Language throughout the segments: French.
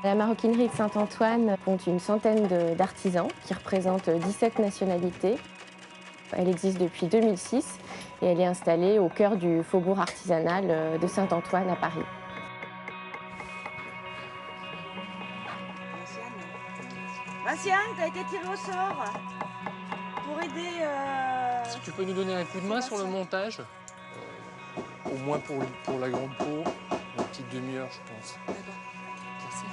La maroquinerie de Saint-Antoine compte une centaine d'artisans qui représentent 17 nationalités. Elle existe depuis 2006 et elle est installée au cœur du faubourg artisanal de Saint-Antoine à Paris. Vinciane, t'as été tirée au sort pour aider. Si tu peux nous donner un coup de main sur le montage, au moins pour la grande peau, une petite demi-heure, je pense. D'accord. Merci.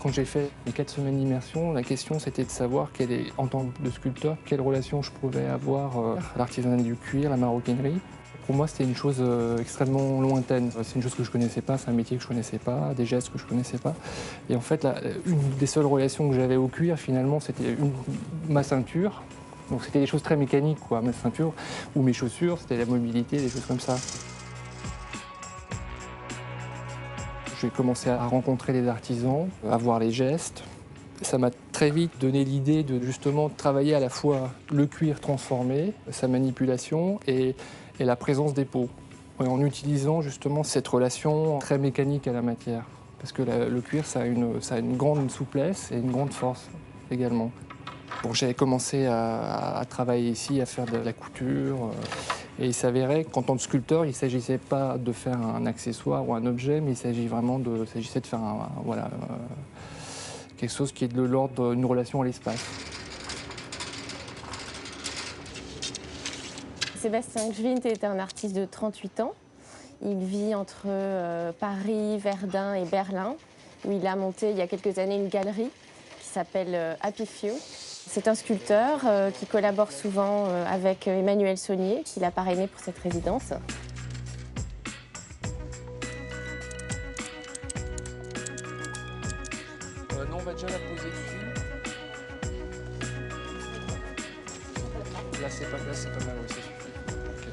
Quand j'ai fait les 4 semaines d'immersion, la question c'était de savoir en tant que sculpteur, quelle relation je pouvais avoir à l'artisanat du cuir, la maroquinerie. Pour moi, c'était une chose extrêmement lointaine. C'est une chose que je ne connaissais pas, c'est un métier que je ne connaissais pas, des gestes que je ne connaissais pas. Et en fait, une des seules relations que j'avais au cuir, finalement, c'était ma ceinture. Donc c'était des choses très mécaniques, quoi, ma ceinture ou mes chaussures, c'était la mobilité, des choses comme ça. J'ai commencé à rencontrer les artisans, à voir les gestes. Ça m'a très vite donné l'idée de justement travailler à la fois le cuir transformé, sa manipulation et la présence des peaux, en utilisant justement cette relation très mécanique à la matière. Parce que le cuir, ça a une grande souplesse et une grande force également. Bon, j'avais commencé à travailler ici, à faire de la couture. Et il s'avérait qu'en tant que sculpteur, il ne s'agissait pas de faire un accessoire ou un objet, mais il s'agissait de faire quelque chose qui est de l'ordre d'une relation à l'espace. Sébastien Gvint est un artiste de 38 ans. Il vit entre Paris, Verdun et Berlin, où il a monté il y a quelques années une galerie qui s'appelle Happy Few. C'est un sculpteur qui collabore souvent avec Emmanuel Saunier, qui l'a parrainé pour cette résidence. Non, on va déjà la poser dessus. Là, c'est pas mal, oui, ça suffit. Okay.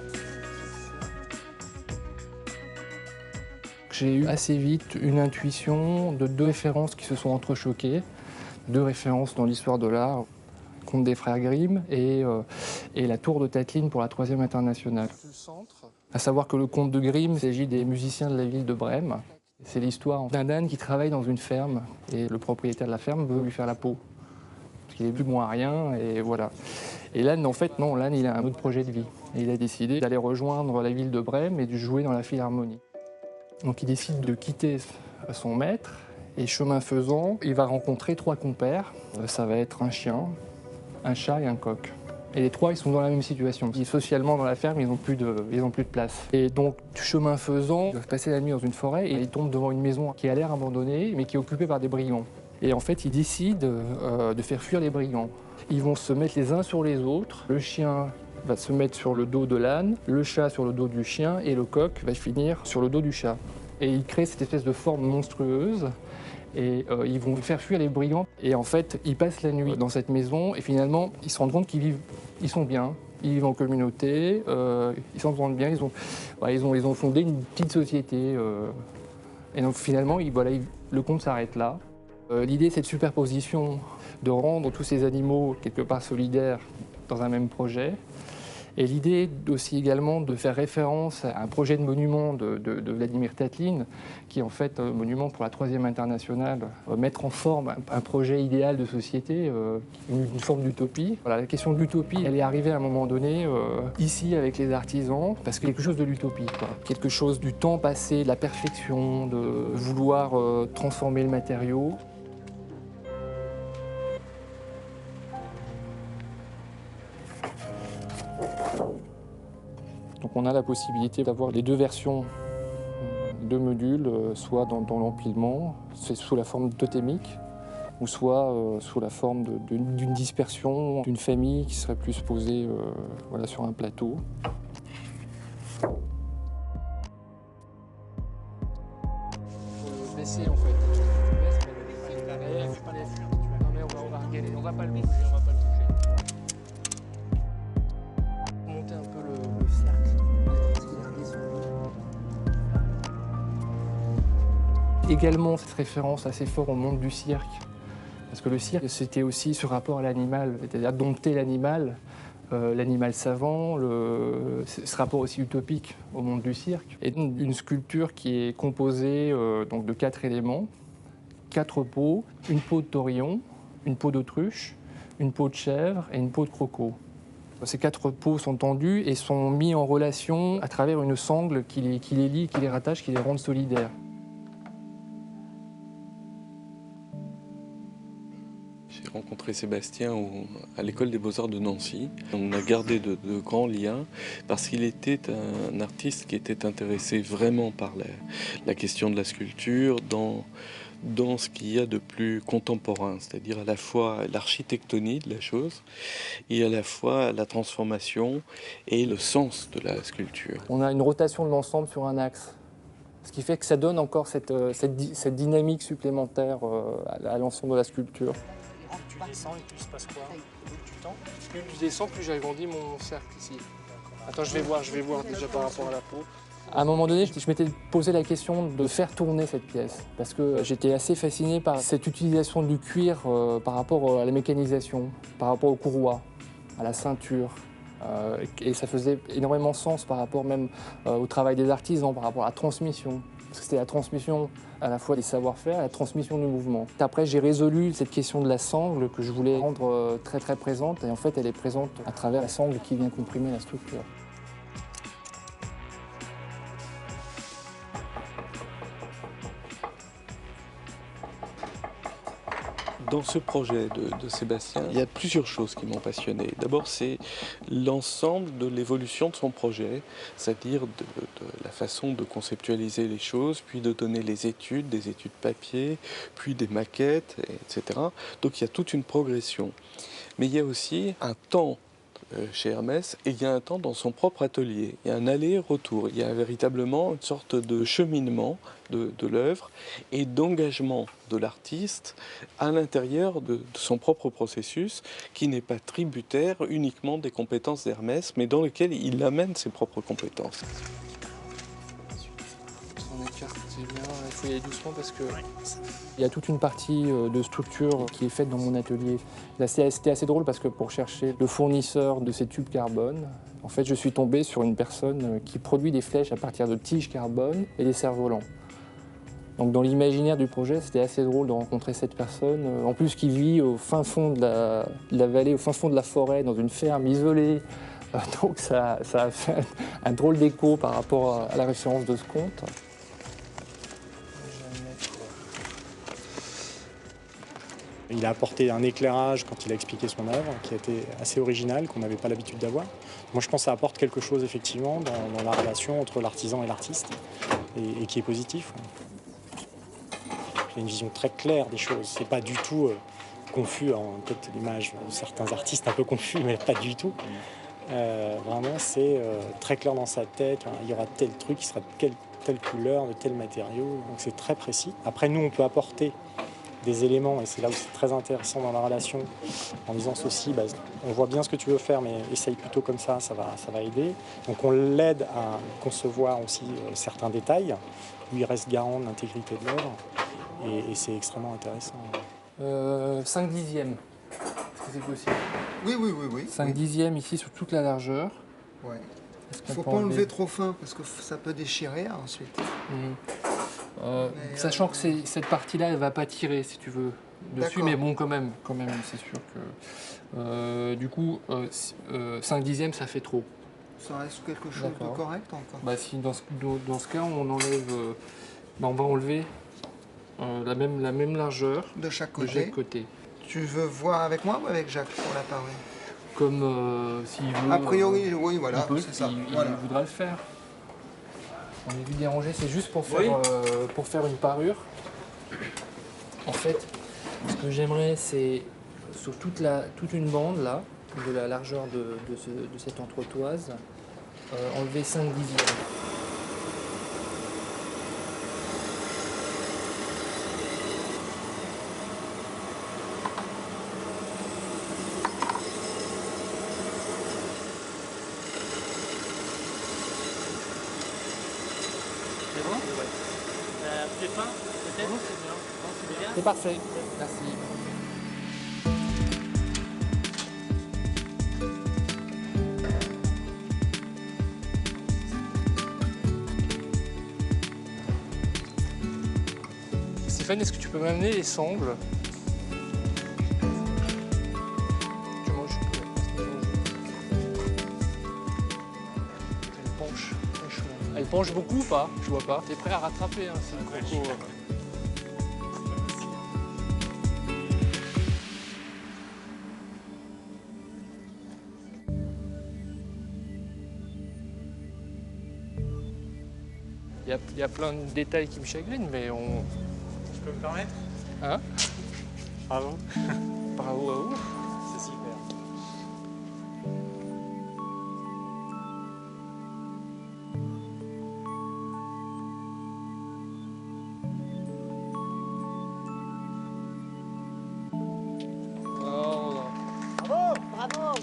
J'ai eu assez vite une intuition de 2 références qui se sont entrechoquées. 2 références dans l'histoire de l'art. Conte des frères Grimm et la tour de Tateline pour la 3e internationale. À savoir que le conte de Grimm, il s'agit des musiciens de la ville de Brême. C'est l'histoire d'un âne qui travaille dans une ferme et le propriétaire de la ferme veut lui faire la peau. Parce qu'il est plus bon à rien et voilà. Et l'âne, en fait, non, l'âne, il a un autre projet de vie. Et il a décidé d'aller rejoindre la ville de Brême et de jouer dans la Philharmonie. Donc il décide de quitter son maître et chemin faisant, il va rencontrer 3 compères. Ça va être un chien, un chat et un coq. Et les 3, ils sont dans la même situation. Socialement, dans la ferme, ils n'ont plus de place. Et donc, chemin faisant, ils doivent passer la nuit dans une forêt et ils tombent devant une maison qui a l'air abandonnée, mais qui est occupée par des brigands. Et en fait, ils décident de faire fuir les brigands. Ils vont se mettre les uns sur les autres. Le chien va se mettre sur le dos de l'âne, le chat sur le dos du chien et le coq va finir sur le dos du chat. Et ils créent cette espèce de forme monstrueuse. Et ils vont faire fuir les brigands. Et en fait, ils passent la nuit dans cette maison et finalement, ils se rendent compte ils sont bien. Ils vivent en communauté, ils s'entendent bien, ils ont fondé une petite société. Et donc finalement, le conte s'arrête là. L'idée, c'est de superposition, de rendre tous ces animaux quelque part solidaires dans un même projet. Et l'idée aussi également de faire référence à un projet de monument de Vladimir Tateline, qui est en fait un monument pour la 3e internationale, mettre en forme un projet idéal de société, une forme d'utopie. Voilà, la question de l'utopie, elle est arrivée à un moment donné, ici avec les artisans, parce que quelque chose de l'utopie, quelque chose du temps passé, de la perfection, de vouloir transformer le matériau. Donc on a la possibilité d'avoir les 2 versions de modules, soit dans l'empilement, c'est sous la forme totémique, ou soit sous la forme d'une dispersion d'une famille qui serait plus posée voilà, sur un plateau. Baisser en fait. Non mais on va regarder, on va pas le bouger, Monter un peu le également cette référence assez forte au monde du cirque. Parce que le cirque, c'était aussi ce rapport à l'animal, c'est-à-dire dompter l'animal, l'animal savant, ce rapport aussi utopique au monde du cirque. Et donc une sculpture qui est composée donc de 4 éléments, 4 peaux, une peau de taurillon, une peau d'autruche, une peau de chèvre et une peau de croco. Ces 4 peaux sont tendues et sont mis en relation à travers une sangle qui les lie, qui les rattache, qui les rend solidaires. J'ai rencontré Sébastien à l'école des Beaux-Arts de Nancy. On a gardé de grands liens parce qu'il était un artiste qui était intéressé vraiment par la question de la sculpture dans ce qu'il y a de plus contemporain, c'est-à-dire à la fois l'architectonie de la chose et à la fois la transformation et le sens de la sculpture. On a une rotation de l'ensemble sur un axe, ce qui fait que ça donne encore cette dynamique supplémentaire à l'ensemble de la sculpture. Plus tu descends et plus il se passe quoi au bout du temps? Plus je descends, plus j'agrandis mon cercle ici. Attends, je vais voir déjà par rapport à la peau. À un moment donné, je m'étais posé la question de faire tourner cette pièce, parce que j'étais assez fasciné par cette utilisation du cuir par rapport à la mécanisation, par rapport au courroie, à la ceinture. Et ça faisait énormément sens par rapport même au travail des artisans, par rapport à la transmission. Parce que c'était la transmission à la fois des savoir-faire et la transmission du mouvement. Après, j'ai résolu cette question de la sangle que je voulais rendre très très présente. Et en fait, elle est présente à travers la sangle qui vient comprimer la structure. Dans ce projet de Sébastien, il y a plusieurs choses qui m'ont passionné. D'abord, c'est l'ensemble de l'évolution de son projet, c'est-à-dire de la façon de conceptualiser les choses, puis de donner les études, des études papier, puis des maquettes, etc. Donc il y a toute une progression. Mais il y a aussi un temps chez Hermès et il y a un temps dans son propre atelier. Il y a un aller-retour, il y a véritablement une sorte de cheminement de l'œuvre et d'engagement de l'artiste à l'intérieur de son propre processus qui n'est pas tributaire uniquement des compétences d'Hermès mais dans lequel il amène ses propres compétences. On écarte, c'est bien, il faut y aller doucement parce que il y a toute une partie de structure qui est faite dans mon atelier. Là, c'était assez drôle parce que pour chercher le fournisseur de ces tubes carbone, en fait, je suis tombé sur une personne qui produit des flèches à partir de tiges carbone et des cerfs-volants. Donc dans l'imaginaire du projet, c'était assez drôle de rencontrer cette personne, en plus qui vit au fin fond de la vallée, au fin fond de la forêt, dans une ferme isolée. Donc ça a fait un drôle d'écho par rapport à la référence de ce conte. Il a apporté un éclairage quand il a expliqué son œuvre qui a été assez original, qu'on n'avait pas l'habitude d'avoir. Moi je pense que ça apporte quelque chose effectivement dans la relation entre l'artisan et l'artiste et qui est positif. Il y a une vision très claire des choses, c'est pas du tout confus, peut-être l'image de certains artistes un peu confus, mais pas du tout. Vraiment c'est très clair dans sa tête, il y aura tel truc qui sera de telle couleur, de tel matériau, donc c'est très précis. Après nous on peut apporter des éléments, et c'est là où c'est très intéressant dans la relation, en disant ceci, on voit bien ce que tu veux faire, mais essaye plutôt comme ça va aider. Donc on l'aide à concevoir aussi certains détails, où il reste garant de l'intégrité de l'œuvre, et c'est extrêmement intéressant. 5 dixièmes, est-ce que c'est possible? Oui. 5 dixièmes ici sur toute la largeur. Ouais. Il ne faut pas enlever trop fin, parce que ça peut déchirer ensuite. Sachant que cette partie-là, elle ne va pas tirer, si tu veux, dessus, mais bon, quand même c'est sûr que... du coup, 5 dixièmes, ça fait trop. Ça reste quelque chose de correct encore. Si dans ce cas, on enlève... on va enlever la même largeur de chaque côté. Tu veux voir avec moi ou avec Jacques pour l'appareil? Comme s'il veut... A priori, oui, voilà, c'est ça. Il voudra le faire. On est venu déranger, c'est juste pour faire une parure. En fait, ce que j'aimerais, c'est sur toute une bande là, de la largeur de cette entretoise, enlever 5 dixièmes. C'est bon? Plus fin, peut-être? C'est parfait. Merci. Stéphane, est-ce que tu peux m'amener les sangles? Tu manges. Elle penche. Elle penche beaucoup ou pas? Je vois pas. T'es prêt à rattraper, hein, c'est un croco. Il y a plein de détails qui me chagrinent, mais on... Je peux me permettre? Hein? Bravo. Bravo à vous. C'est super. Oh, Bravo, bravo,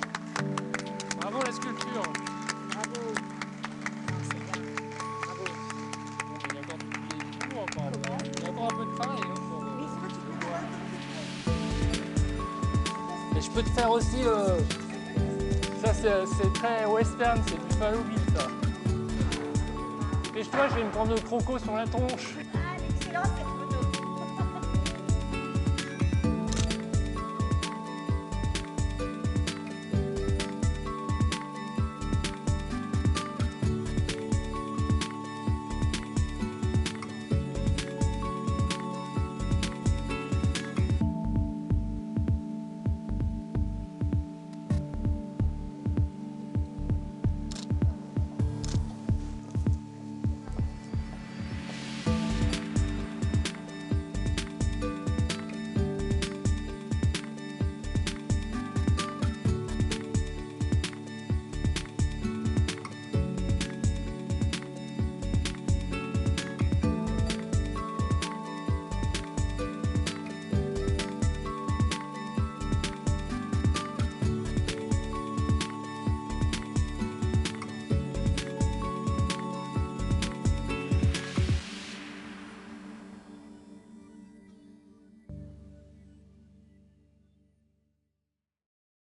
bravo la sculpture. bravo. C'est bien. Bravo. Il y a encore du boulot encore. Il y a encore un peu de travail. Hein, pour... Mais il faut que tu le vois. Et je peux te faire aussi... Ça c'est très western, c'est du Buffalo Bill ça. Dépêche-toi, je vais me prendre le croco sur la tronche.